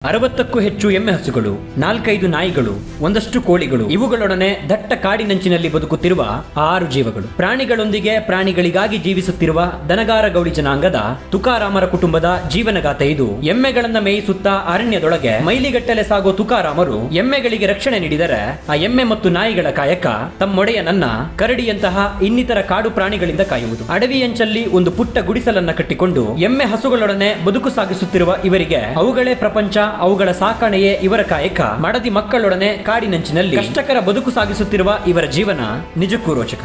60ಕ್ಕೂ ಹೆಚ್ಚು ಎಮ್ಮೆ ಹಸುಗಳು, 4-5 ನಾಯಿಗಳು, ಒಂದಷ್ಟು ಕೋಳಿಗಳು, ಇವುಗಳೊಡನೆ ದಟ್ಟ ಕಾಡಿನಂಚಿನಲ್ಲಿ ಬದುಕುತ್ತಿರುವ 6 ಜೀವಗಳು. ಪ್ರಾಣಿಗಳೊಂದಿಗೆ ಪ್ರಾಣಿಗಳಿಗಾಗಿ ಜೀವಿಸುತ್ತಿರುವ ದನಗಾರ ಗೌಳಿ ಜನಾಂಗದ ತುಕಾರಾಮರ ಕುಟುಂಬದ ಜೀವನಗಾಥೆ ಇದು. ಎಮ್ಮೆಗಳನ್ನ ಮೇಯಿಸುತ್ತಾ ಅರಣ್ಯದೊಳಗೆ ಮೈಲಿಗಟ್ಟಲೆ ಸಾಗೋ ತುಕಾರಾಮರು ಎಮ್ಮೆಗಳಿಗೆ ರಕ್ಷಣೆ ನೀಡಿದರೆ, ಆ ಎಮ್ಮೆ ಮತ್ತು ನಾಯಿಗಳ ಕಾಯಕ ತಮ್ಮೊಡೆಯನನ್ನ ಕರಡಿಯಂತಹ ಇನ್ನಿತರ ಕಾಡು ಪ್ರಾಣಿಗಳಿಂದ ಕಾಯುವುದು. ಅಡವಿಯಂಚಲ್ಲಿ ಒಂದು ಪುಟ್ಟ ಗುಡಿಸಲನ್ನ ಕಟ್ಟಿಕೊಂಡು ಎಮ್ಮೆ ಹಸುಗಳೊಡನೆ ಬದುಕು ಸಾಗಿಸುತ್ತಿರುವ ಇವರಿಗೆ ಅವುಗಳೇ ಪ್ರಪಂಚ, ಅವುಗಳ ಸಾಕಣೆಯೇ ಇವರ ಕಾಯಕ. ಮಡದಿ ಮಕ್ಕಳೊಡನೆ ಕಾಡಿನಂಚಿನಲ್ಲಿ ಕಷ್ಟಕರ ಬದುಕು ಸಾಗಿಸುತ್ತಿರುವ ಇವರ ಜೀವನ ನಿಜಕ್ಕೂ ರೋಚಕ.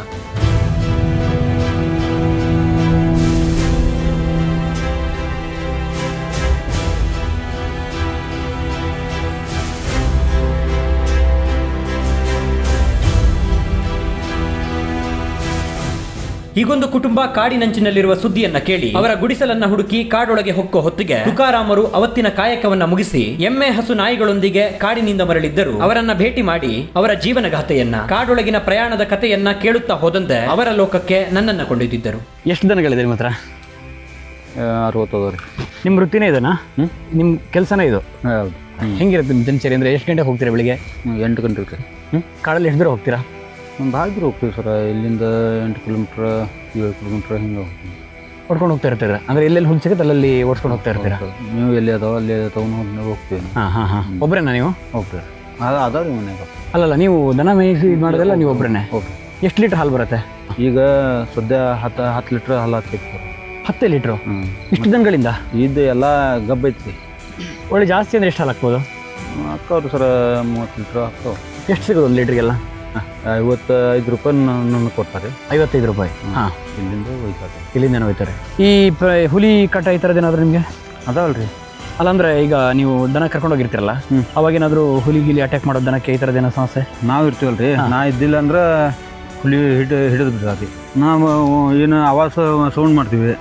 ಹೀಗೊಂದು ಕುಟುಂಬ ಕಾಡಿನಂಚಿನಲ್ಲಿರುವ ಸುದ್ದಿಯನ್ನ ಕೇಳಿ ಅವರ ಗುಡಿಸಲನ್ನ ಹುಡುಕಿ ಕಾಡೊಳಗೆ ಹೊಕ್ಕೋ ಹೊತ್ತಿಗೆ ತುಕಾರಾಮರು ಅವತ್ತಿನ ಕಾಯಕವನ್ನ ಮುಗಿಸಿ ಎಮ್ಮೆ ಹಸು ನಾಯಿಗಳೊಂದಿಗೆ ಕಾಡಿನಿಂದ ಮರಳಿದ್ದರು. ಅವರನ್ನ ಭೇಟಿ ಮಾಡಿ ಅವರ ಜೀವನಗಾಥೆಯನ್ನ, ಕಾಡೊಳಗಿನ ಪ್ರಯಾಣದ ಕಥೆಯನ್ನ ಕೇಳುತ್ತಾ ಹೋದಂತೆ ಅವರ ಲೋಕಕ್ಕೆ ನನ್ನನ್ನ ಕೊಂಡೊಯ್ದಿದ್ದರು. ಎಷ್ಟು ದನಗಳಿದೆ ನಿಮ್ಮ ಹತ್ರ? 60 ರೀ. ನಿಮ್ಮ ವೃತ್ತಿನೇ ಇದನಾ? ನಿಮ್ಮ ಕೆಲಸನೇ ಇದು? ಹೌದು. ಹೆಂಗಿರುತ್ತೆ ನಿಮ್ಮ ದಿನಚರಿ? ಅಂದರೆ ಎಷ್ಟು ಗಂಟೆಗೆ ಹೋಗ್ತೀರಾ? ಬೆಳಿಗ್ಗೆ 8 ಗಂಟೆಗೆ. ಕಾಡಲ್ಲಿ ಎಷ್ಟು ದೂರ ಹೋಗ್ತೀರಾ? ಭಾಳ ದೂರ ಹೋಗ್ತೀವಿ ಸರ್. ಇಲ್ಲಿಂದ 8 ಕಿಲೋಮೀಟ್ರ್ 7 ಕಿಲೋಮೀಟ್ರ್ ಹಿಂಗೆ ಹೋಗ್ತೀವಿ. ಓಡ್ಕೊಂಡು ಹೋಗ್ತಾ ಇರ್ತೀರಾ? ಅಂದರೆ ಎಲ್ಲೆಲ್ಲಿ ಹುಲ್ ಸಿಗುತ್ತೆ ಅಲ್ಲಲ್ಲಿ ಓಡಿಸ್ಕೊಂಡು ಹೋಗ್ತಾ ಇರ್ತೀರಾ? ನೀವು ಎಲ್ಲಿ ಅದಾವ ಅಲ್ಲಿ ಅದಾವ ಹೋಗ್ತೀವಿ. ಒಬ್ಬರೇನಾ ನೀವು? ಹೋಗ್ತೀವಿ. ಅದಾವ ರೀ ಮನೆಯಾಗ. ಅಲ್ಲಲ್ಲ, ನೀವು ದನ ಮೇಯಿಸಿ ಮಾಡೋದೆಲ್ಲ ನೀವು ಒಬ್ಬರೇ? ಓಕೆ. ಎಷ್ಟು ಲೀಟ್ರ್ ಹಾಲು ಬರುತ್ತೆ ಈಗ? ಸದ್ಯ 10 ಲೀಟ್ರ್ ಹಾಲು ಹಾಕೈತಿ ಸರ್. 10 ಲೀಟ್ರು? ಇಷ್ಟು ದನಗಳಿಂದ? ಇದು ಎಲ್ಲ ಗಬ್ಬ ಐತಿ. ಒಳ್ಳೆ ಜಾಸ್ತಿ ಅಂದರೆ ಎಷ್ಟು ಹಾಲು ಹಾಕ್ಬೋದು? ಹಾಕವ್ರಿ ಸರ್ 30 ಲೀಟ್ರ್ ಹಾಕವು. ಎಷ್ಟು ಸಿಗೋದು ಒಂದು ಲೀಟ್ರಿಗೆಲ್ಲ? 55 ರೂಪಾಯಿ ನನ್ನ ಕೊಡ್ತಾರೆ. 55 ರೂಪಾಯಿ? ಹಾಂ. ಇಲ್ಲಿಂದ ಹೋಯ್ತಾರೆ. ಇಲ್ಲಿಂದನೇ ಹೋಯ್ತಾರೆ. ಈ ಹುಲಿ ಕಟ ಈ ಥರದ್ದು ಏನಾದರೂ ನಿಮಗೆ ಅದಾವಲ್ರಿ? ಅಲ್ಲಂದ್ರೆ ಈಗ ನೀವು ದನ ಕರ್ಕೊಂಡು ಹೋಗಿರ್ತೀರಲ್ಲ, ಅವಾಗೇನಾದರೂ ಹುಲಿ ಗಿಲಿ ಅಟ್ಯಾಕ್ ಮಾಡೋದು ದನಕ್ಕೆ ಈ ಥರದ್ದು ಏನೋ ಸಮಸ್ಯೆ? ನಾವು ಇರ್ತೀವಲ್ರಿ, ನಾ ಇದ್ದಿಲ್ಲ ಅಂದ್ರೆ ಹುಲಿ ಹಿಡಿದು ಬಿಡ್ರಿ. ನಾವು ಏನು ಆವಾಸ ಸೌಂಡ್ ಮಾಡ್ತೀವಿ,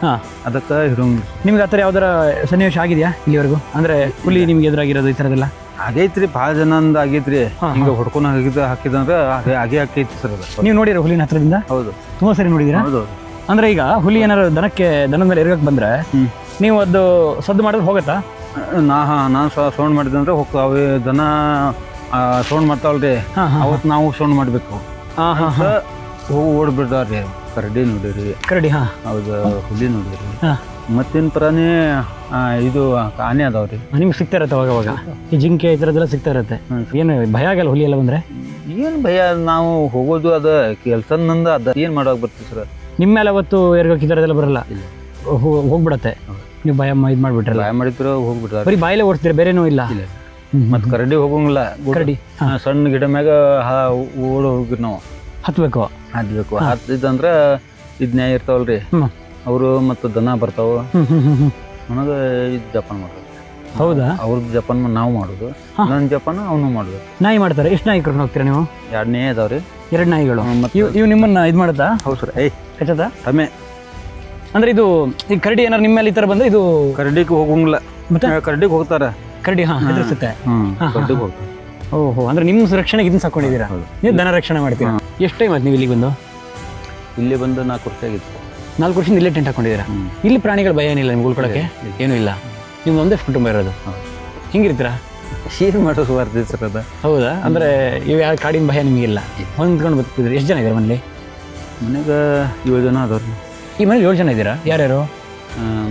ಅದಕ್ಕೆ ಹಿಡೋಂಗ್. ನಿಮ್ಗೆ ಆ ಥರ ಯಾವ್ದಾರ ಸನ್ನಿವೇಶ ಆಗಿದೆಯಾ ಇಲ್ಲಿವರೆಗೂ? ಅಂದರೆ ಹುಲಿ ನಿಮ್ಗೆ ಎದುರಾಗಿರೋದು ಈ ಥರದ್ದೆಲ್ಲ? ಆಗೈತ್ರಿ, ಭಾಳ ಜನಂದು ಆಗೈತ್ರಿ. ಹಿಂಗೆ ಹೊಡ್ಕೊಂಡು ಹಾಕಿದಂದ್ರೆ ಹಾಗೆ ಹಾಕೈತಿ ಸರ್ ಅದು. ನೀವು ನೋಡಿರೋ ಹುಲಿನ ಹತ್ರದಿಂದ? ಹೌದು, ತುಂಬ ಸರಿ ನೋಡಿದ್ದೀರಾ? ಹೌದು. ಅಂದರೆ ಈಗ ಹುಲಿ ಏನಾರು ದನದ ಮೇಲೆ ಎರ್ಗಕ್ಕೆ ಬಂದರೆ ನೀವು ಅದು ಸದ್ದು ಮಾಡಿದ್ರೆ ಹೋಗತ್ತಾ? ನಾನು ಸೌಂಡ್ ಮಾಡಿದಂದ್ರೆ ಹೋಗ್ತಾವೆ. ದನ ಸೌಂಡ್ ಮಾಡ್ತಾವಲ್ರಿ, ಅವತ್ತು ನಾವು ಸೌಂಡ್ ಮಾಡಬೇಕು. ಹೋಗಿ ಓಡ್ಬಿಡ್ತಾವ್ರಿ. ಕರಡಿ ನೋಡಿರಿ? ಕರಡಿ? ಹಾಂ ಹೌದು. ಹುಲಿ ನೋಡಿರಿ? ಮತ್ತೇನು ಪ್ರಾಣಿ? ಇದು ಆನೆ ಅದಾವ್ರಿ. ನಿಮ್ಗೆ ಸಿಗ್ತಾ ಇರತ್ತೆ ಅವಾಗ ಈ ಜಿಂಕೆ ಈ ಥರದ್ದೆಲ್ಲ ಸಿಗ್ತಾ ಇರತ್ತೆ? ಏನು ಭಯ ಆಗಲ್ಲ ಹುಲಿ ಎಲ್ಲ ಬಂದರೆ? ಏನು ಭಯ, ನಾವು ಹೋಗೋದು ಅದ ಕೆಲಸ ನಂದು ಅದ. ಏನು ಮಾಡೋಕೆ ಬರ್ತೀವಿ ಸರ್? ನಿಮ್ಮ ಮೇಲೆ ಅವತ್ತು ಎರ್ಗಕ್ಕೆ ಈ ಥರದ್ದೆಲ್ಲ ಬರಲ್ಲ? ಹೋಗ್ಬಿಡತ್ತೆ. ನೀವು ಭಯ ಇದು ಮಾಡಿಬಿಟ್ರಲ್ಲ? ಭಯ ಮಾಡಿದ್ರು ಹೋಗ್ಬಿಡ್ತಾರೆ. ಬರೀ ಬಾಯಲ್ಲೇ ಓಡಿಸ್ತೀರ, ಬೇರೆನೂ ಇಲ್ಲ? ಮತ್ತು ಕರಡಿ ಹೋಗಂಗಿಲ್ಲ. ಕರಡಿ ಸಣ್ಣ ಗಿಡ ಮ್ಯಾಗ ಓಡಿ ಹೋಗಿರಿ ನಾವು. ಹತ್ಬೇಕು ಹತ್ತಿದಂದ್ರೆ ಇದು ನ್ಯಾಯ ಇರ್ತಾವಲ್ರಿ, ಅವರು ಮತ್ತು ದನ ಬರ್ತಾವ. ನನಗೆ ಇದು ಜಪಾನ್ ಮಾಡೋದು. ಹೌದಾ? ಅವ್ರದ್ದು ಜಪಾನ್ ನಾವು ಮಾಡೋದು, ನನ್ನ ಜಪಾನ್ ಅವನು ಮಾಡೋದು. ನಾಯಿ ಮಾಡ್ತಾರೆ? ಎಷ್ಟು ನಾಯಿ ಕರ್ಕೊಂಡು ಹೋಗ್ತೀರಾ ನೀವು? 2 ನಾಯಿ ಅದಾವ್ರಿ. 2 ನಾಯಿಗಳು? ಇವು ನಿಮ್ಮನ್ನ ಇದು ಮಾಡುತ್ತಾ? ಹೌದು ಸರ್. ಕಚ್ಚದ ಟಮೆ ಅಂದ್ರೆ ಇದು ಈಗ ಕರಡಿ ಏನಾರು ನಿಮ್ಮ ಮೇಲೆ ಈ ಥರ ಬಂದರೆ ಇದು ಕರಡಿಗೆ ಹೋಗಂಗಿಲ್ಲ. ಮತ್ತೆ ಕರಡಿಗೆ ಹೋಗ್ತಾರೆ. ಕರಡಿ? ಹಾಂ, ಹೆದರ್ಸುತ್ತೆ. ಕರಡಿಗೆ ಹೋಗ್ತಾರೆ. ಓಹೋ, ಅಂದರೆ ನಿಮ್ಮ ರಕ್ಷಣೆಗೆ ಇದನ್ನ ಸಾಕೊಂಡಿದ್ದೀರಾ? ನೀವು ದನ ರಕ್ಷಣೆ ಮಾಡ್ತೀರಾ? ಎಷ್ಟು ಟೈಮ್ ಆಯ್ತು ನೀವು ಇಲ್ಲಿಗೆ ಬಂದು? ಇಲ್ಲಿ ಬಂದು 4 ವರ್ಷ ಆಗಿತ್ತು. 4 ವರ್ಷದಿಂದ ಇಲ್ಲೇ ಟೆಂಟ್ ಹಾಕೊಂಡಿದ್ದೀರಾ? ಇಲ್ಲಿ ಪ್ರಾಣಿಗಳ ಭಯ ಏನಿಲ್ಲ ನಿಮ್ಗೆ ಉಳ್ಕೊಳಕ್ಕೆ? ಏನೂ ಇಲ್ಲ. ನಿಮ್ದು ಒಂದೇ ಕುಟುಂಬ ಇರೋದು? ಹಿಂಗಿರ್ತೀರಾ? ಶೀರ್ ಮಾಡೋದು ಬರ್ತಿದೆ ಸರ್ ಅದು. ಹೌದಾ? ಅಂದರೆ ಇವು ಯಾವ ಕಾಡಿನ ಭಯ ನಿಮಗಿಲ್ಲ? ಹೊಂದ್ಕೊಂಡು ಬರ್ತಿದ್ರಿ? ಎಷ್ಟು ಜನ ಇದ್ದಾರೆ ಮನೇಲಿ? ಮನೆಗೆ 7 ಜನ ಅದಾವ್ರಿ. ಈ ಮನೇಲಿ 7 ಜನ ಇದ್ದೀರಾ? ಯಾರ್ಯಾರು?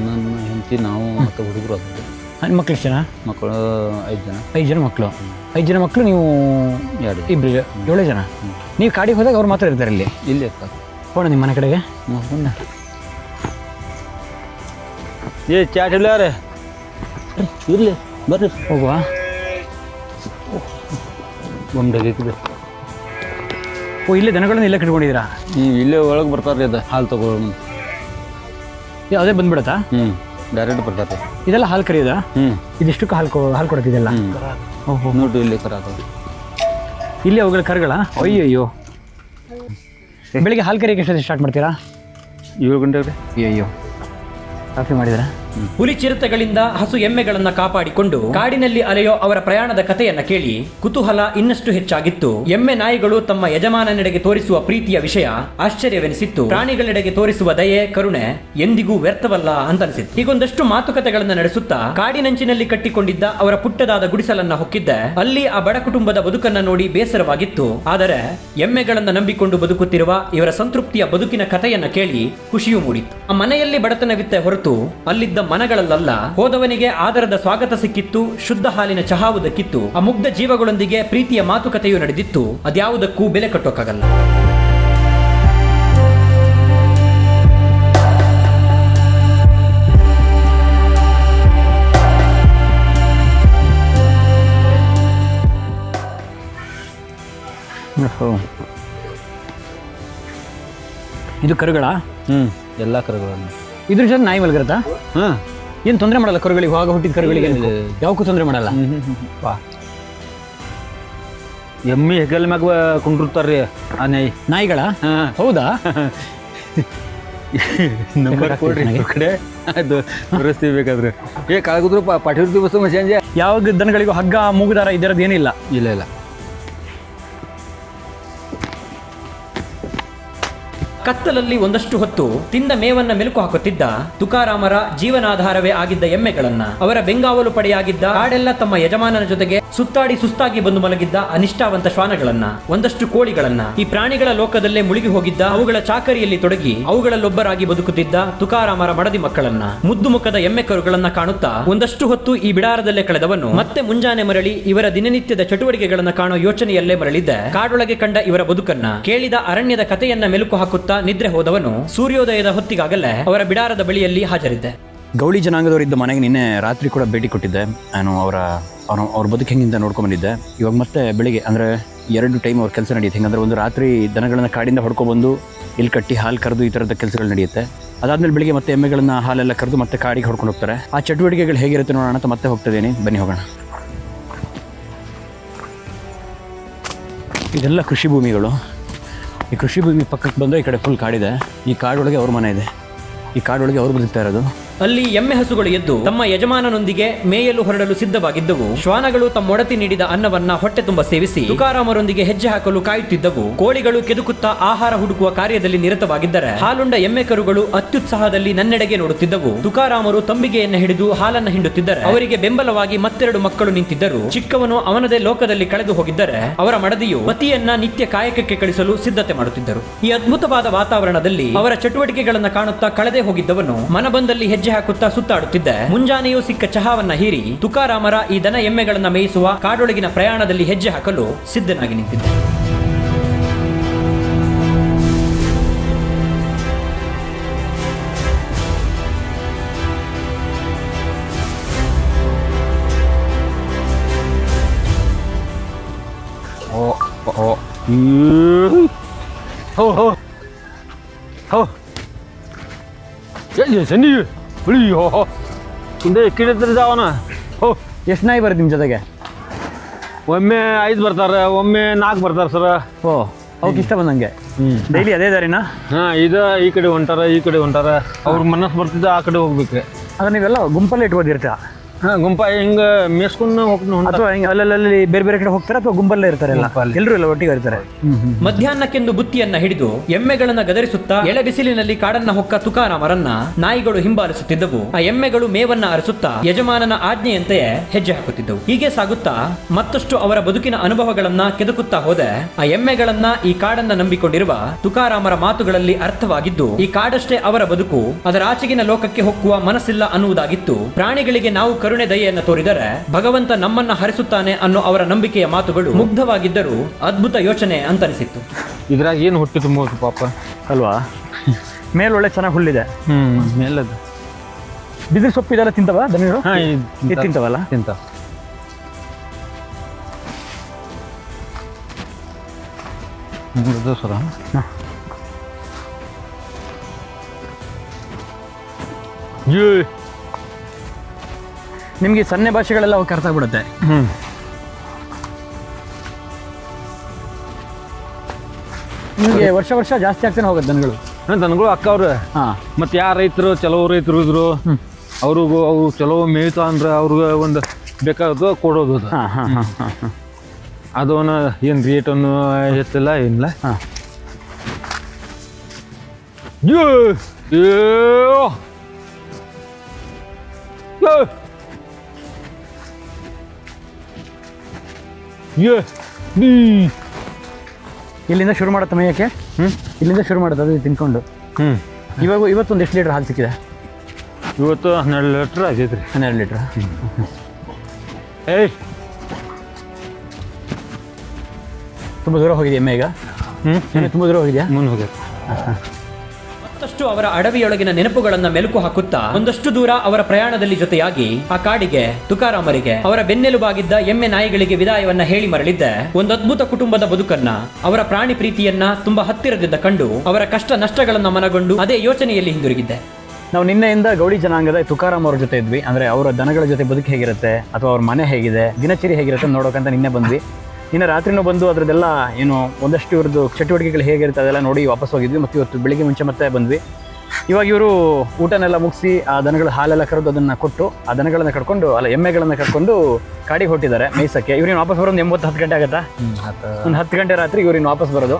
ನನ್ನ ಹೆಂಡತಿ, ನಾವು ಮತ್ತು ಹುಡುಗರು ಅದಾವ್ರಿ. ನಿಮ್ಮ ಮಕ್ಳು ಎಷ್ಟು ಜನ? ಮಕ್ಕಳು 5 ಜನ. 5 ಜನ ಮಕ್ಕಳು? 5 ಜನ ಮಕ್ಕಳು, ನೀವು 2 7 ಜನ. ನೀವು ಕಾಡಿಗೆ ಹೋದಾಗ ಅವ್ರು ಮಾತ್ರ ಇರ್ತಾರೆ ಇಲ್ಲಿ? ಇಲ್ಲಿ ಇರ್ತಾರೆ. ಹೋಣ ನಿಮ್ಮ ಮನೆ ಕಡೆಗೆ. ಚಾಟ್ ಇಲ್ಲ ರೀ, ಇರಲಿ ಬರ್ರಿ ಹೋಗುವ. ಬೊಂಬೆ ಓ, ಇಲ್ಲೇ ದನಗಳನ್ನ ಇಲ್ಲೇ ಕಟ್ಕೊಂಡಿದ್ದೀರಾ? ಇಲ್ಲೇ ಒಳಗೆ ಬರ್ತಾರೆ. ಅದು ಹಾಲು ತಗೊಳ್ಳೋಣ. ಅದೇ ಬಂದ್ಬಿಡತ್ತಾ? ಡೈರೆಕ್ಟ್ ಬರ್ತಾರೆ. ಇದೆಲ್ಲ ಹಾಲು ಕರಿಯೋದಾ? ಇದಿಷ್ಟಕ್ಕೆ ಹಾಲು ಕೊಡ್ತಿದ್ದೆಲ್ಲ? ಓಹೋ, ನೋಡ್ರಿ ಇಲ್ಲಿ ಕರ ಅದಾವ. ಇಲ್ಲಿ ಅವುಗಳ ಕರುಗಳ? ಅಯ್ಯೋ, ಬೆಳಿಗ್ಗೆ ಹಾಲು ಕರಿಯೋಕೆ ಎಷ್ಟೊತ್ತಿಗೆ ಸ್ಟಾರ್ಟ್ ಮಾಡ್ತೀರಾ? 7 ಗಂಟೆಗೆ ರೀ. ಅಯ್ಯೋ, ಕಾಫಿ ಮಾಡಿದ್ರಾ? ಹುಲಿ ಚಿರತೆಗಳಿಂದ ಹಸು ಎಮ್ಮೆಗಳನ್ನ ಕಾಪಾಡಿಕೊಂಡು ಕಾಡಿನಲ್ಲಿ ಅಲೆಯೋ ಅವರ ಪ್ರಯಾಣದ ಕಥೆಯನ್ನ ಕೇಳಿ ಕುತೂಹಲ ಇನ್ನಷ್ಟು ಹೆಚ್ಚಾಗಿತ್ತು. ಎಮ್ಮೆ ನಾಯಿಗಳು ತಮ್ಮ ಯಜಮಾನನೆಡೆಗೆ ತೋರಿಸುವ ಪ್ರೀತಿಯ ವಿಷಯ ಆಶ್ಚರ್ಯವೆನಿಸಿತ್ತು. ಪ್ರಾಣಿಗಳೆಡೆಗೆ ತೋರಿಸುವ ದಯೆ ಕರುಣೆ ಎಂದಿಗೂ ವ್ಯರ್ಥವಲ್ಲ ಅಂತನಿಸಿತ್ತು. ಹೀಗೊಂದಷ್ಟು ಮಾತುಕತೆಗಳನ್ನ ನಡೆಸುತ್ತಾ ಕಾಡಿನಂಚಿನಲ್ಲಿ ಕಟ್ಟಿಕೊಂಡಿದ್ದ ಅವರ ಪುಟ್ಟದಾದ ಗುಡಿಸಲನ್ನ ಹೊಕ್ಕಿದ್ದೆ. ಅಲ್ಲಿ ಆ ಬಡ ಕುಟುಂಬದ ಬದುಕನ್ನ ನೋಡಿ ಬೇಸರವಾಗಿತ್ತು. ಆದರೆ ಎಮ್ಮೆಗಳನ್ನ ನಂಬಿಕೊಂಡು ಬದುಕುತ್ತಿರುವ ಇವರ ಸಂತೃಪ್ತಿಯ ಬದುಕಿನ ಕಥೆಯನ್ನ ಕೇಳಿ ಖುಷಿಯೂ ಮೂಡಿತ್ತು. ಆ ಮನೆಯಲ್ಲಿ ಬಡತನವಿತ್ತೆ ಹೊರತು ಅಲ್ಲಿದ್ದ ಮನಗಳಲ್ಲ. ಹೋದವನಿಗೆ ಆದರದ ಸ್ವಾಗತ ಸಿಕ್ಕಿತ್ತು, ಶುದ್ಧ ಹಾಲಿನ ಚಹಾವು ದಕ್ಕಿತ್ತು, ಆ ಮುಗ್ಧ ಜೀವಗಳೊಂದಿಗೆ ಪ್ರೀತಿಯ ಮಾತುಕತೆಯೂ ನಡೆದಿತ್ತು. ಅದ್ಯಾವುದಕ್ಕೂ ಬೆಲೆ ಕಟ್ಟೋಕ್ಕಾಗಲ್ಲ. ಇದು ಕರುಗಳ ಎಲ್ಲ ಕರುಗಳನ್ನು ಇದ್ರ ಜೊತೆ ನಾಯಿ ಮಲಗಿರತ್ತಾ? ಏನು ತೊಂದರೆ ಮಾಡಲ್ಲ ಕರುಗಳಿಗೆ? ಆಗ ಹುಟ್ಟಿದ ಕರುಗಳಿಗೆ ಯಾವಕ್ಕೂ ತೊಂದರೆ ಮಾಡಲ್ಲ. ಎಮ್ಮಿ ಹೆಗಲ್ ಮ್ಯಾಗ ಕುಂಡಿರ್ತಾರ್ರಿ ಆ ನಾಯಿಗಳ? ಹೌದಾ? ನಂಬರ್ ಕೊಡ್ರಿ ಕಡೆ ಅದು ತೋರಿಸ್ತೀವಿ ಬೇಕಾದ್ರೆ. ಕಾಳಗುದ್ರು ಪಾಠಿರ್ತೀವಿ ಬಸ್ ಸಂಜೆ. ಯಾವ ದನಗಳಿಗೂ ಹಗ್ಗ ಮೂಗುದಾರ ಇದರದ್ದು ಏನಿಲ್ಲ? ಇಲ್ಲ. ಕತ್ತಲಲ್ಲಿ ಒಂದಷ್ಟು ಹೊತ್ತು ತಿಂದ ಮೇವನ್ನ ಮೆಲುಕು ಹಾಕುತ್ತಿದ್ದ ತುಕಾರಾಮರ ಜೀವನಾಧಾರವೇ ಆಗಿದ್ದ ಎಮ್ಮೆಗಳನ್ನ, ಅವರ ಬೆಂಗಾವಲು ಪಡೆಯಾಗಿದ್ದ ಕಾಡೆಲ್ಲ ತಮ್ಮ ಯಜಮಾನನ ಜೊತೆಗೆ ಸುತ್ತಾಡಿ ಸುಸ್ತಾಗಿ ಬಂದು ಮಲಗಿದ್ದ ಅನಿಷ್ಠಾವಂತ ಶ್ವಾನಗಳನ್ನ, ಒಂದಷ್ಟು ಕೋಳಿಗಳನ್ನ, ಈ ಪ್ರಾಣಿಗಳ ಲೋಕದಲ್ಲೇ ಮುಳುಗಿ ಹೋಗಿದ್ದ ಅವುಗಳ ಚಾಕರಿಯಲ್ಲಿ ತೊಡಗಿ ಅವುಗಳಲ್ಲೊಬ್ಬರಾಗಿ ಬದುಕುತ್ತಿದ್ದ ತುಕಾರಾಮರ ಮಡದಿ ಮಕ್ಕಳನ್ನ, ಮುದ್ದು ಮುಖದ ಎಮ್ಮೆ ಕರುಗಳನ್ನ ಕಾಣುತ್ತಾ ಒಂದಷ್ಟು ಹೊತ್ತು ಈ ಬಿಡಾರದಲ್ಲೇ ಕಳೆದವನು ಮತ್ತೆ ಮುಂಜಾನೆ ಮರಳಿ ಇವರ ದಿನನಿತ್ಯದ ಚಟುವಟಿಕೆಗಳನ್ನ ಕಾಣೋ ಯೋಚನೆಯಲ್ಲೇ ಮರಳಿದ್ದ. ಕಾಡೊಳಗೆ ಕಂಡ ಇವರ ಬದುಕನ್ನ ಕೇಳಿದ ಅರಣ್ಯದ ಕಥೆಯನ್ನ ಮೆಲುಕು ಹಾಕುತ್ತಾ ನಿದ್ರೆ ಹೋದವನು ಸೂರ್ಯೋದಯದ ಹೊತ್ತಿಗಾಗಲೇ ಅವರ ಬಿಡಾರದ ಬಳಿಯಲ್ಲಿ ಹಾಜರಿದ್ದೆ. ಗೌಳಿ ಜನಾಂಗದವರಿದ್ದ ಮನೆಗೆ ನಿನ್ನೆ ರಾತ್ರಿ ಕೂಡ ಭೇಟಿ ಕೊಟ್ಟಿದ್ದೆ ನಾನು. ಅವ್ರ ಬದುಕು ಹೆಂಗಿಂದ ನೋಡ್ಕೊಂಡ್ ಬಂದಿದ್ದೆ. ಇವಾಗ ಮತ್ತೆ ಬೆಳಿಗ್ಗೆ ಅಂದರೆ 2 ಟೈಮ್ ಅವ್ರ ಕೆಲಸ ನಡೆಯುತ್ತೆ. ಹೆಂಗಂದ್ರೆ ಒಂದು ರಾತ್ರಿ ದನಗಳನ್ನ ಕಾಡಿಂದ ಹೊಡ್ಕೊಬಂದು ಇಲ್ಲಿ ಕಟ್ಟಿ ಹಾಲು ಕರೆದು ಈ ಥರದ ಕೆಲಸಗಳು ನಡೆಯುತ್ತೆ. ಅದಾದ್ಮೇಲೆ ಬೆಳಿಗ್ಗೆ ಮತ್ತೆ ಎಮ್ಮೆಗಳನ್ನ ಹಾಲೆಲ್ಲ ಕರೆದು ಮತ್ತೆ ಕಾಡಿಗೆ ಹೊಡ್ಕೊಂಡು ಹೋಗ್ತಾರೆ. ಆ ಚಟುವಟಿಕೆಗಳು ಹೇಗಿರುತ್ತೆ ನೋಡೋಣ ಅಂತ ಮತ್ತೆ ಹೋಗ್ತಿದ್ದೀನಿ. ಬನ್ನಿ ಹೋಗೋಣ. ಇದೆಲ್ಲ ಕೃಷಿ ಭೂಮಿಗಳು. ಈ ಕೃಷಿ ಭೂಮಿ ಪಕ್ಕಕ್ಕೆ ಬಂದರೆ ಈ ಕಡೆ ಫುಲ್ ಕಾಡಿದೆ. ಈ ಕಾಡೊಳಗೆ ಅವ್ರ ಮನೆ ಇದೆ. ಈ ಕಾಡೊಳಗೆ ಅವ್ರು ಬದುಕ್ತಾ ಇರೋದು. ಅಲ್ಲಿ ಎಮ್ಮೆ ಹಸುಗಳು ಎದ್ದು ತಮ್ಮ ಯಜಮಾನನೊಂದಿಗೆ ಮೇಯಲು ಹೊರಡಲು ಸಿದ್ಧವಾಗಿದ್ದವು. ಶ್ವಾನಗಳು ತಮ್ಮೊಡತಿ ನೀಡಿದ ಅನ್ನವನ್ನ ಹೊಟ್ಟೆ ತುಂಬ ಸೇವಿಸಿ ತುಕಾರಾಮರೊಂದಿಗೆ ಹೆಜ್ಜೆ ಹಾಕಲು ಕಾಯುತ್ತಿದ್ದವು. ಕೋಳಿಗಳು ಕೆದುಕುತ್ತಾ ಆಹಾರ ಹುಡುಕುವ ಕಾರ್ಯದಲ್ಲಿ ನಿರತವಾಗಿದ್ದರೆ ಹಾಲುಂಡ ಎಮ್ಮೆ ಕರುಗಳು ಅತ್ಯುತ್ಸಾಹದಲ್ಲಿ ನನ್ನೆಡೆಗೆ ನೋಡುತ್ತಿದ್ದವು. ತುಕಾರಾಮರು ತಂಬಿಗೆಯನ್ನ ಹಿಡಿದು ಹಾಲನ್ನ ಹಿಂಡುತ್ತಿದ್ದರೆ ಅವರಿಗೆ ಬೆಂಬಲವಾಗಿ ಮತ್ತೆರಡು ಮಕ್ಕಳು ನಿಂತಿದ್ದರು. ಚಿಕ್ಕವನು ಅವನದೇ ಲೋಕದಲ್ಲಿ ಕಳೆದು ಹೋಗಿದ್ದರೆ ಅವರ ಮಡದಿಯು ಪತಿಯನ್ನ ನಿತ್ಯ ಕಾಯಕಕ್ಕೆ ಕಳಿಸಲು ಸಿದ್ಧತೆ ಮಾಡುತ್ತಿದ್ದರು. ಈ ಅದ್ಭುತವಾದ ವಾತಾವರಣದಲ್ಲಿ ಅವರ ಚಟುವಟಿಕೆಗಳನ್ನ ಕಾಣುತ್ತಾ ಕಳೆದೇ ಹೋಗಿದ್ದವನು ಮನಬಂದಲ್ಲಿ ಹೆಜ್ಜೆ ಹಾಕುತ್ತಾ ಸುತ್ತಾಡುತ್ತಿದ್ದೆ. ಮುಂಜಾನೆಯೂ ಸಿಕ್ಕ ಚಹಾವನ್ನ ಹೀರಿ ತುಕಾರಾಮರ ಈ ದನ ಎಮ್ಮೆಗಳನ್ನ ಮೇಯಿಸುವ ಕಾಡೊಳಗಿನ ಪ್ರಯಾಣದಲ್ಲಿ ಹೆಜ್ಜೆ ಹಾಕಲು ಸಿದ್ಧನಾಗಿ ನಿಂತಿದ್ದೆ. ಎಷ್ಟು ನಾಯಿ ಬರುತ್ತೆ ನಿಮ್ಮ ಜೊತೆಗೆ? ಒಮ್ಮೆ 5 ಬರ್ತಾರೆ, ಒಮ್ಮೆ 4 ಬರ್ತಾರೆ ಸರ. ಅವಕ್ಕೆ ಇಷ್ಟ ಬಂದಂಗೆ ಡೈಲಿ ಅದೇ ದಾರಿನಾ? ಇದು ಈ ಕಡೆ ಹೊಂಟಾರ, ಈ ಕಡೆ ಹೊಂಟಾರ. ಅವ್ರ ಮನಸ್ಸು ಬರ್ತಿದ್ದ ಆ ಕಡೆ ಹೋಗ್ಬೇಕು. ಅದ್ರ ನೀವೆಲ್ಲ ಗುಂಪಲ್ಲೇ ಇಟ್ಬೋದಿರ್ತಾ? ಗುಂಪ ಹಿಂಗೆ ಮೇಸ್ಕೊಂಡು ಹೋಗ್ತೀನಿ. ಅಥವಾ ಹಿಂಗೆ ಅಲ್ಲಲ್ಲಿ ಬೇರೆ ಬೇರೆ ಕಡೆ ಹೋಗ್ತಾರೆ ಅಥವಾ ಗುಂಪಲ್ಲೇ ಇರ್ತಾರೆ? ಎಲ್ಲರೂ ಎಲ್ಲ ಒಟ್ಟಿಗೆ ಇರ್ತಾರೆ. ಮಧ್ಯಾಹ್ನಕ್ಕೆಂದು ಬುತ್ತಿಯನ್ನ ಹಿಡಿದು ಎಮ್ಮೆಗಳನ್ನ ಗದರಿಸುತ್ತಾ ಎಳೆ ಬಿಸಿಲಿನಲ್ಲಿ ಕಾಡನ್ನ ಹೊಕ್ಕ ತುಕಾರಾಮರನ್ನ ನಾಯಿಗಳು ಹಿಂಬಾಲಿಸುತ್ತಿದ್ದವು. ಆ ಎಮ್ಮೆಗಳು ಮೇವನ್ನ ಅರಸುತ್ತಾ ಯಜಮಾನನ ಆಜ್ಞೆಯಂತೆಯೇ ಹೆಜ್ಜೆ ಹಾಕುತ್ತಿದ್ದವು. ಹೀಗೆ ಸಾಗುತ್ತಾ ಮತ್ತಷ್ಟು ಅವರ ಬದುಕಿನ ಅನುಭವಗಳನ್ನ ಕೆದಕುತ್ತಾ ಹೋದೆ. ಆ ಎಮ್ಮೆಗಳನ್ನ ಈ ಕಾಡನ್ನ ನಂಬಿಕೊಂಡಿರುವ ತುಕಾರಾಮರ ಮಾತುಗಳಲ್ಲಿ ಅರ್ಥವಾಗಿದ್ದು ಈ ಕಾಡಷ್ಟೇ ಅವರ ಬದುಕು, ಅದರ ಆಚೆಗಿನ ಲೋಕಕ್ಕೆ ಹೊಕ್ಕುವ ಮನಸ್ಸಿಲ್ಲ ಅನ್ನುವುದಾಗಿತ್ತು. ಪ್ರಾಣಿಗಳಿಗೆ ನಾವು ಕರುಣೆ ದಯೆಯನ್ನು ತೋರಿದರೆ ಭಗವಂತ ನಮ್ಮನ್ನ ಹರಿಸುತ್ತಾನೆ ಅನ್ನೋ ಅವರ ನಂಬಿಕೆಯ ಮಾತುಗಳು ಮುಗ್ಧವಾಗಿದ್ದರೂ ಅದ್ಭುತ ಯೋಚನೆ ಅಂತನಿಸಿತ್ತು. ಇದ್ರಾಗ ಏನು ಹೊಟ್ಟೆ ತುಂಬೋದು ಪಾಪ ಅಲ್ವಾ? ಮೇಲೆ ಒಳ್ಳೆ ಚೆನ್ನಾಗಿ ಹುಲ್ಲಿದೆ. ಮೇಲದು ಬಿದಿರು ಸೊಪ್ಪು ಇದೆಲ್ಲ ತಿಂತವ ದನಗಳು? ತಿಂತವಲ್ಲ? ತಿಂತ. ಸರ ನಿಮಗೆ ಸನ್ನೆ ಭಾಷೆಗಳೆಲ್ಲ ಅರ್ಥ ಆಗ್ಬಿಡುತ್ತೆ. ನಿಮಗೆ ವರ್ಷ ಜಾಸ್ತಿ ಆಗ್ತಾನೆ ಹೋಗುತ್ತೆ ದನಗಳು? ದನಗಳು ಅಕ್ಕವ್ರು. ಮತ್ತು ಯಾರು ರೈತರು, ಕೆಲವು ರೈತರು ಇದ್ರು ಅವ್ರಿಗೂ ಅವು ಚಲೋ ಮೇಯ್ತಾ ಅಂದ್ರೆ ಅವ್ರಿಗೆ ಒಂದು ಬೇಕಾದ ಕೊಡೋದು ಅದು. ಹಾಂ ಹಾಂ ಹಾಂ ಹಾಂ ಹಾಂ ಅದನ್ನ ಏನು ರೇಟನ್ನು ಹೆಚ್ಚಿಲ್ಲ ಏನಿಲ್ಲ. ಹಾಂ ಇಲ್ಲಿಂದ ಶುರು ಮಾಡುತ್ತೆ ಮೇಯಕ್ಕೆ. ಇಲ್ಲಿಂದ ಶುರು ಮಾಡುತ್ತೆ ಅದು ತಿನ್ಕೊಂಡು. ಇವತ್ತೊಂದು ಎಷ್ಟು ಲೀಟ್ರ್ ಹಾಲು ಸಿಕ್ಕಿದೆ? ಇವತ್ತು 12 ಲೀಟ್ರ್ ಆಗೈತೆ ರೀ. 12 ಲೀಟ್ರ್. ಏಯ್ ತುಂಬ ದೂರ ಹೋಗಿದೆ ಎಮ್ಮೆ ಈಗ. ತುಂಬ ದೂರ ಹೋಗಿದೆಯಾ? ಮುಂದೆ ಹೋಗ್ಯದ. ಮತ್ತಷ್ಟು ಅವರ ಅಡವಿಯೊಳಗಿನ ನೆನಪುಗಳನ್ನ ಮೆಲುಕು ಹಾಕುತ್ತಾ ಒಂದಷ್ಟು ದೂರ ಅವರ ಪ್ರಯಾಣದಲ್ಲಿ ಜೊತೆಯಾಗಿ ಆ ಕಾಡಿಗೆ, ತುಕಾರಾಮರಿಗೆ, ಅವರ ಬೆನ್ನೆಲುಬಾಗಿದ್ದ ಎಮ್ಮೆ ನಾಯಿಗಳಿಗೆ ವಿದಾಯವನ್ನ ಹೇಳಿ ಮರಳಿದ್ದೆ ಒಂದು ಅದ್ಭುತ ಕುಟುಂಬದ ಬದುಕನ್ನ, ಅವರ ಪ್ರಾಣಿ ಪ್ರೀತಿಯನ್ನ ತುಂಬಾ ಹತ್ತಿರದಿಂದ ಕಂಡು ಅವರ ಕಷ್ಟ ನಷ್ಟಗಳನ್ನ ಮನಗೊಂಡು ಅದೇ ಯೋಚನೆಯಲ್ಲಿ ಹಿಂದಿರುಗಿದ್ದೆ. ನಾವು ನಿನ್ನೆಯಿಂದ ಗೌಡಿ ಜನಾಂಗದ ತುಕಾರಾಮ್ ಅವ್ರ ಜೊತೆ ಇದ್ವಿ. ಅಂದರೆ ಅವರ ದನಗಳ ಜೊತೆ ಬದುಕು ಹೇಗಿರುತ್ತೆ ಅಥವಾ ಅವ್ರ ಮನೆ ಹೇಗಿದೆ, ದಿನಚರಿ ಹೇಗಿರುತ್ತೆ ನೋಡೋಕಂತ ನಿನ್ನೆ ಬಂದ್ವಿ. ಇನ್ನು ರಾತ್ರಿನೂ ಬಂದು ಅದರದ್ದೆಲ್ಲ ಏನು ಒಂದಷ್ಟು ಇವ್ರದ್ದು ಚಟುವಟಿಕೆಗಳು ಹೇಗಿರುತ್ತೆ ಅದೆಲ್ಲ ನೋಡಿ ವಾಪಸ್ ಹೋಗಿದ್ವಿ. ಮತ್ತು ಇವತ್ತು ಬೆಳಿಗ್ಗೆ ಮುಂಚೆ ಮತ್ತೆ ಬಂದ್ವಿ. ಇವಾಗ ಇವರು ಊಟನೆಲ್ಲ ಮುಗಿಸಿ ಆ ದನಗಳ ಹಾಲೆಲ್ಲ ಕರೆದು ಅದನ್ನು ಕೊಟ್ಟು ಆ ದನಗಳನ್ನು ಕಟ್ಕೊಂಡು ಎಮ್ಮೆಗಳನ್ನು ಕಟ್ಕೊಂಡು ಕಾಡಿಗೆ ಹೊಟ್ಟಿದ್ದಾರೆ ಮೇಯ್ಸಕ್ಕೆ. ಇವ್ರಿನ ವಾಪಸ್ ಬರೋದು 10 ಗಂಟೆ ಆಗುತ್ತಾ? ಒಂದು 10 ಗಂಟೆ ರಾತ್ರಿ ಇವ್ರಿನ ವಾಪಸ್ ಬರೋದು.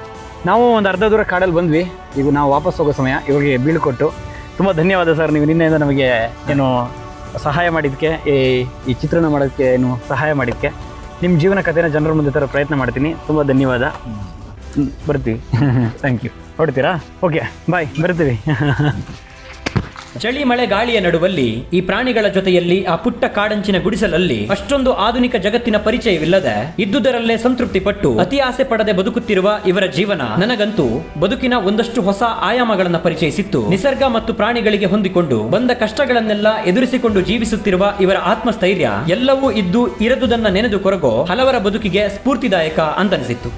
ನಾವು ಒಂದು ಅರ್ಧ ದೂರ ಕಾಡಲ್ಲಿ ಬಂದ್ವಿ. ಈಗ ನಾವು ವಾಪಸ್ ಹೋಗೋ ಸಮಯ. ಇವ್ರಿಗೆ ಬೀಳ್ಕೊಟ್ಟು ತುಂಬ ಧನ್ಯವಾದ ಸರ್, ನೀವು ನಿನ್ನೆಯಿಂದ ನಮಗೆ ಏನು ಸಹಾಯ ಮಾಡಿದ್ದಕ್ಕೆ, ಈ ಚಿತ್ರಣ ಮಾಡೋದಕ್ಕೆ ಏನು ಸಹಾಯ ಮಾಡಿದ್ದಕ್ಕೆ. ನಿಮ್ಮ ಜೀವನ ಕಥೆನ ಜನರ ಮುಂದೆ ಥರ ಪ್ರಯತ್ನ ಮಾಡ್ತೀನಿ. ತುಂಬ ಧನ್ಯವಾದ. ಬರ್ತೀವಿ. Thank you. ಹೊಡ್ತೀರಾ? ಓಕೆ ಬಾಯ್, ಬರ್ತೀವಿ. ಚಳಿ ಮಳೆ ಗಾಳಿಯ ನಡುವಲ್ಲಿ ಈ ಪ್ರಾಣಿಗಳ ಜೊತೆಯಲ್ಲಿ ಆ ಪುಟ್ಟ ಕಾಡಂಚಿನ ಗುಡಿಸಲಲ್ಲಿ ಅಷ್ಟೊಂದು ಆಧುನಿಕ ಜಗತ್ತಿನ ಪರಿಚಯವಿಲ್ಲದೆ ಇದ್ದುದರಲ್ಲೇ ಸಂತೃಪ್ತಿ ಪಟ್ಟು ಅತಿ ಆಸೆ ಪಡದೆ ಬದುಕುತ್ತಿರುವ ಇವರ ಜೀವನ ನನಗಂತೂ ಬದುಕಿನ ಒಂದಷ್ಟು ಹೊಸ ಆಯಾಮಗಳನ್ನ ಪರಿಚಯಿಸಿತ್ತು. ನಿಸರ್ಗ ಮತ್ತು ಪ್ರಾಣಿಗಳಿಗೆ ಹೊಂದಿಕೊಂಡು ಬಂದ ಕಷ್ಟಗಳನ್ನೆಲ್ಲ ಎದುರಿಸಿಕೊಂಡು ಜೀವಿಸುತ್ತಿರುವ ಇವರ ಆತ್ಮಸ್ಥೈರ್ಯ ಎಲ್ಲವೂ ಇದ್ದು ಇರದುದನ್ನ ನೆನೆದು ಕೊರಗೋ ಹಲವರ ಬದುಕಿಗೆ ಸ್ಫೂರ್ತಿದಾಯಕ ಅಂತನಿಸಿತ್ತು.